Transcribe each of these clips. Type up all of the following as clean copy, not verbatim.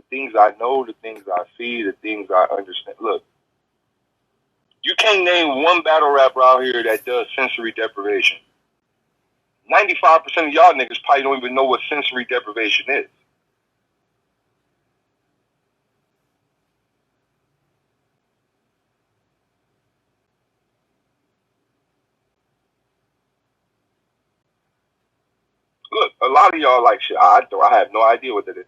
things I know, the things I see, the things I understand. Look, you can't name one battle rapper out here that does sensory deprivation. 95% of y'all niggas probably don't even know what sensory deprivation is. Look, a lot of y'all like shit. I have no idea what that is.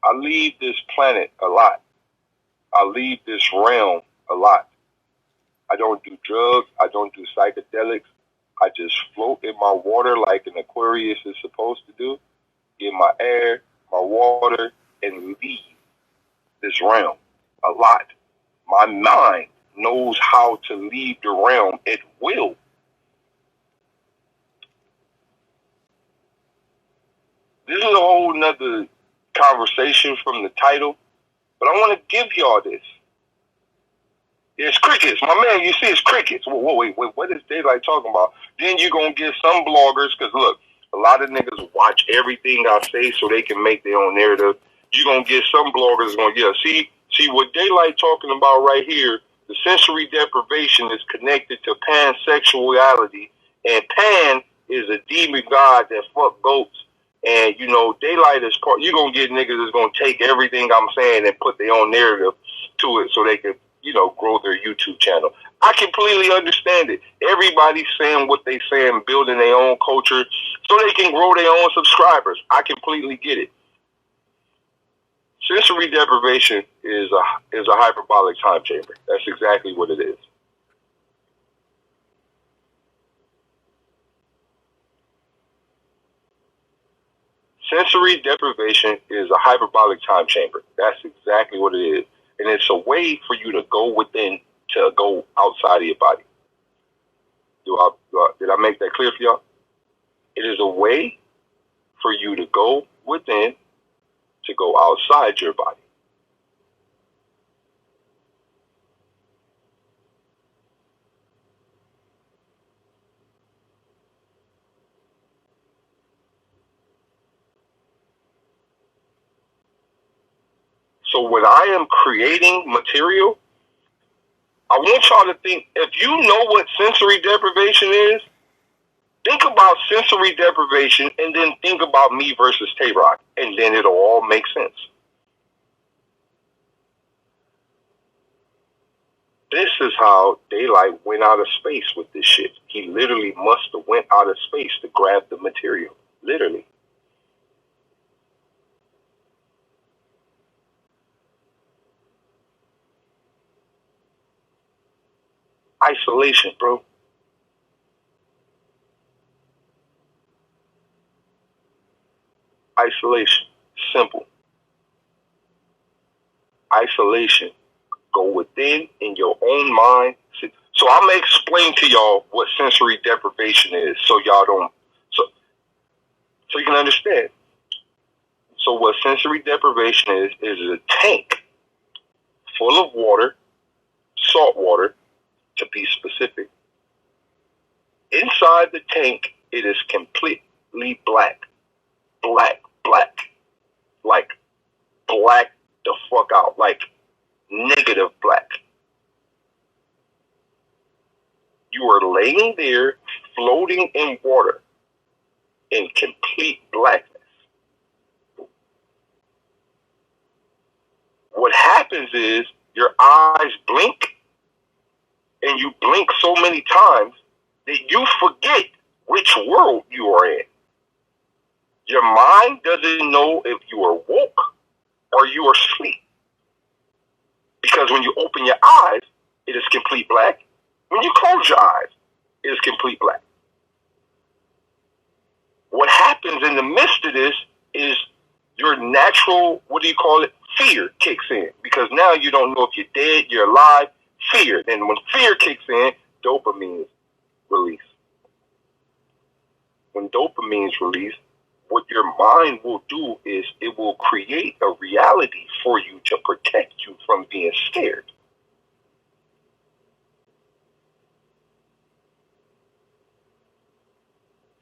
I leave this planet a lot. I leave this realm a lot. I don't do drugs. I don't do psychedelics. I just float in my water like an Aquarius is supposed to do, in my air, my water, and leave this realm a lot. My mind knows how to leave the realm. It will. This is a whole nother conversation from the title, but I want to give y'all this. It's crickets. My man, you see it's crickets. Wait, what is Daylyt talking about? Then you're going to get some bloggers, because look, a lot of niggas watch everything I say so they can make their own narrative. You're going to get some bloggers going, yeah, see what Daylyt talking about right here, the sensory deprivation is connected to pansexuality, and Pan is a demon god that fuck goats. And, you know, Daylyt is part, you're going to get niggas that's going to take everything I'm saying and put their own narrative to it so they can, you know, grow their YouTube channel. I completely understand it. Everybody's saying what they saying, building their own culture so they can grow their own subscribers. I completely get it. Sensory deprivation is a hyperbolic time chamber. That's exactly what it is. Sensory deprivation is a hyperbolic time chamber. That's exactly what it is. And it's a way for you to go within to go outside of your body. Did I make that clear for y'all? It is a way for you to go within to go outside your body. So when I am creating material, I want y'all to think, if you know what sensory deprivation is, think about sensory deprivation and then think about me versus Tay-Rock, and then it'll all make sense. This is how Daylyt went out of space with this shit. He literally must have went out of space to grab the material. Literally. Isolation, bro. Isolation. Simple. Isolation. Go within in your own mind. So I'm going to explain to y'all what sensory deprivation is so y'all don't, so you can understand. So what sensory deprivation is a tank full of water, salt water, to be specific. Inside the tank, it is completely black. Black. Like, black the fuck out. Like, negative black. You are laying there, floating in water, in complete blackness. What happens is, your eyes blink, and you blink so many times that you forget which world you are in. Your mind doesn't know if you are woke or you are asleep. Because when you open your eyes, it is complete black. When you close your eyes, it is complete black. What happens in the midst of this is your natural, fear kicks in. Because now you don't know if you're dead, you're alive, fear. And when fear kicks in, dopamine is released. When dopamine is released, what your mind will do is it will create a reality for you to protect you from being scared.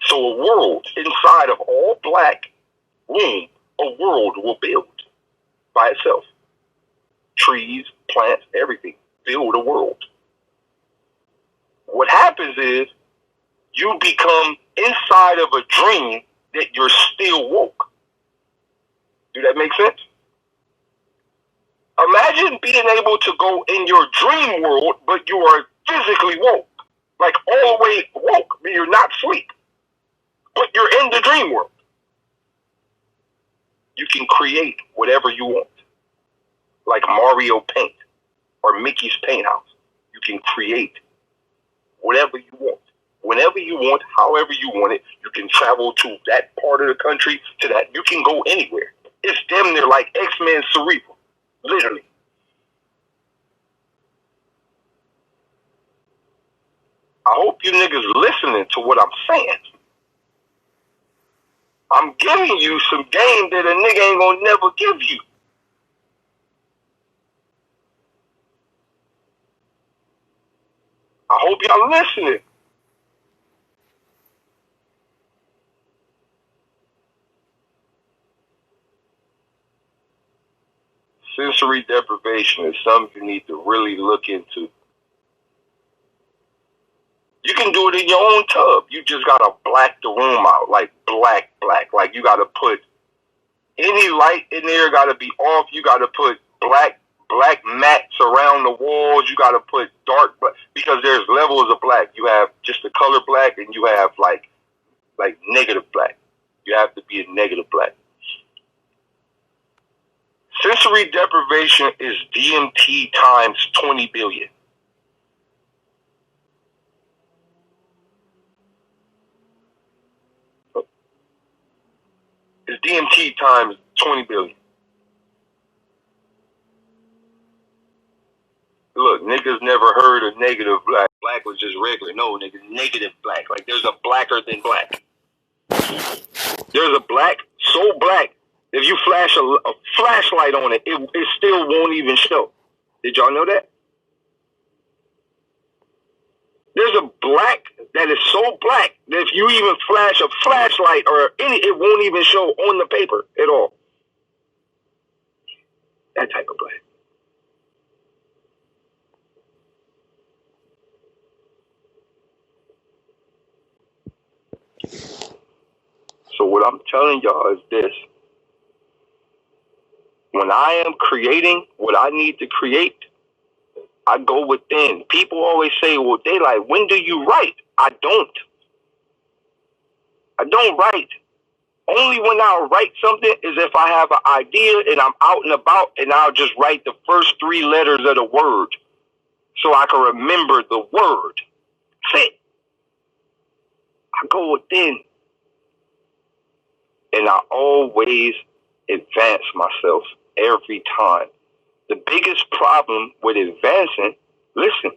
So a world inside of all black room, a world will build by itself. Trees, plants, everything. Build a world. What happens is you become inside of a dream that you're still woke. Do that make sense? Imagine being able to go in your dream world, but you are physically woke. Like all the way woke. You're not asleep. But you're in the dream world. You can create whatever you want. Like Mario Paint or Mickey's Paint House. You can create whatever you want. Whenever you want, however you want it. You can travel to that part of the country, to that. You can go anywhere. It's damn near like X-Men Cerebral. Literally. I hope you niggas listening to what I'm saying. I'm giving you some game that a nigga ain't gonna never give you. I hope y'all listening. Sensory deprivation is something you need to really look into. You can do it in your own tub. You just gotta black the room out, like black. Like you gotta put any light in there gotta be off. You gotta put black mats around the walls. You gotta put dark black, because there's levels of black. You have just the color black, and you have like negative black. You have to be a negative black. Sensory deprivation is DMT times 20 billion. It's DMT times 20 billion. Look, niggas never heard of negative black. Black was just regular. No, nigga, negative black. Like there's a blacker than black. There's a black so black, if you flash a flashlight on it, it still won't even show. Did y'all know that? There's a black that is so black that if you even flash a flashlight or it won't even show on the paper at all. That type of black. So what I'm telling y'all is this. When I am creating what I need to create, I go within. People always say, well, Daylyt, when do you write? I don't write. Only when I write something is if I have an idea and I'm out and about, and I'll just write the first 3 letters of the word so I can remember the word. That's it. I go within. And I always advance myself every time. The biggest problem with advancing, listen,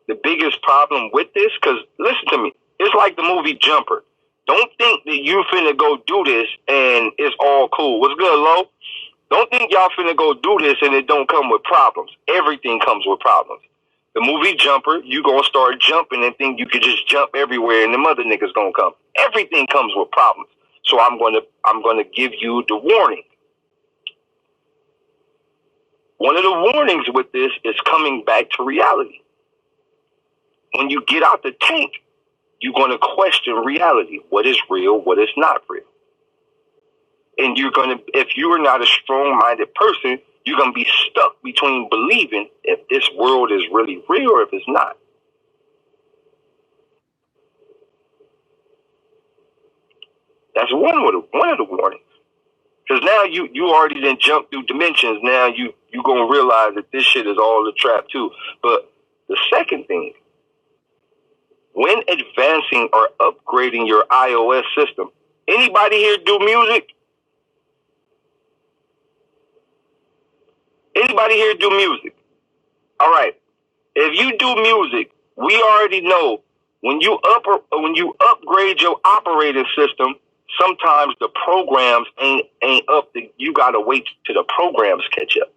the biggest problem with this, because listen to me, it's like the movie Jumper. Don't think that you finna go do this and it's all cool. What's good, Lo? Don't think y'all finna go do this and it don't come with problems. Everything comes with problems. The movie Jumper, you gonna start jumping and think you could just jump everywhere and them other niggas gonna come. Everything comes with problems. So I'm gonna give you the warning. One of the warnings with this is coming back to reality. When you get out the tank, you're going to question reality. What is real? What is not real? And you're going to, if you are not a strong-minded person, you're going to be stuck between believing if this world is really real or if it's not. That's one of the warnings. Because now you already done jumped through dimensions. Now you going to realize that this shit is all a trap too. But the second thing, when advancing or upgrading your iOS system, anybody here do music? Anybody here do music? All right. If you do music, we already know when you upgrade your operating system, sometimes the programs ain't up. You gotta wait till the programs catch up.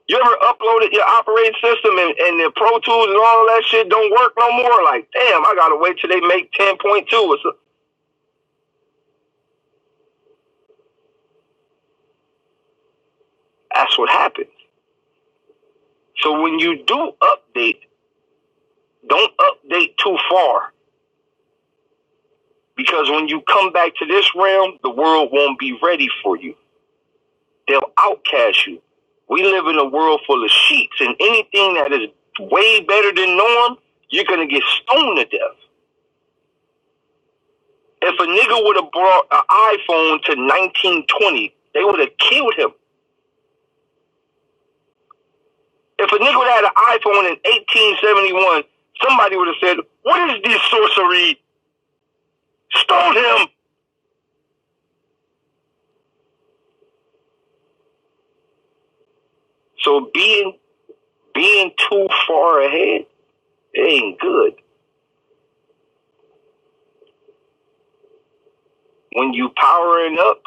You ever uploaded your operating system and the Pro Tools and all that shit don't work no more? Like, damn, I gotta wait till they make 10.2 or something. That's what happens. So when you do update, don't update too far. Because when you come back to this realm, the world won't be ready for you. They'll outcast you. We live in a world full of sheets, and anything that is way better than norm, you're going to get stoned to death. If a nigga would have brought an iPhone to 1920, they would have killed him. If a nigga would have had an iPhone in 1871, somebody would have said, "What is this sorcery?" Stone him. So being too far ahead, it ain't good. When you powering up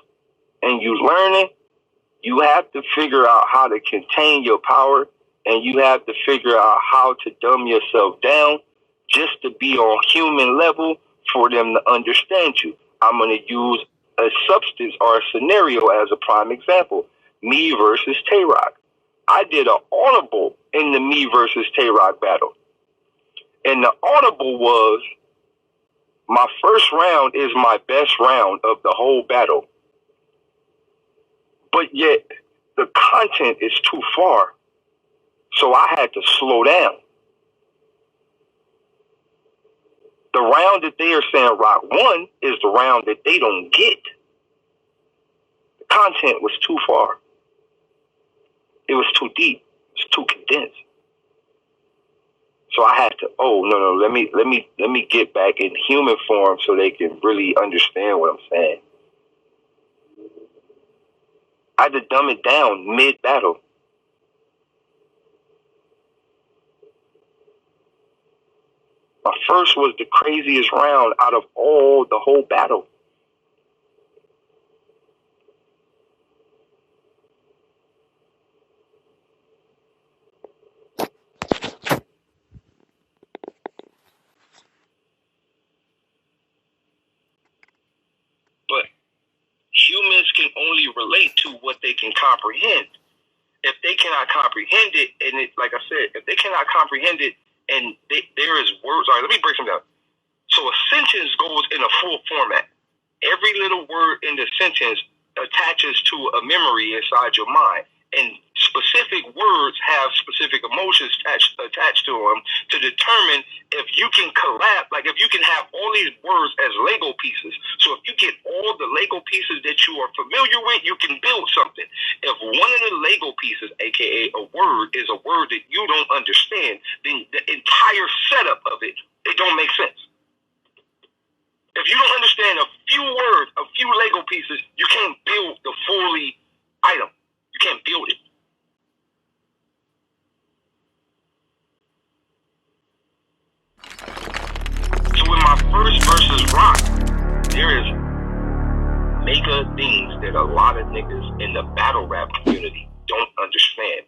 and you learning, you have to figure out how to contain your power, and you have to figure out how to dumb yourself down just to be on human level for them to understand you. I'm going to use a substance or a scenario as a prime example. Me versus Tay-Rock. I did an audible in the me versus Tay-Rock battle. And the audible was, my first round is my best round of the whole battle. But yet, the content is too far. So I had to slow down. The round that they are saying Rock won is the round that they don't get. The content was too far. It was too deep. It's too condensed. So I had to, let me get back in human form so they can really understand what I'm saying. I had to dumb it down mid-battle. My first was the craziest round out of the whole battle. But humans can only relate to what they can comprehend. If they cannot comprehend it, and it, like I said, if they cannot comprehend it, and there is words. All right, let me break them down. So a sentence goes in a full format. Every little word in the sentence attaches to a memory inside your mind. And specific words have specific emotions attached to them to determine if you can collapse, like if you can have all these words as Lego pieces. So if you get all the Lego pieces that you are familiar with, you can build something. If one of the Lego pieces, aka a word, is a word that you don't understand, then the entire setup of it don't make sense. If you don't understand a few words, a few Lego pieces, you can't build the fully item. You can't build it. So in my first versus Rock, there is mega things that a lot of niggas in the battle rap community don't understand.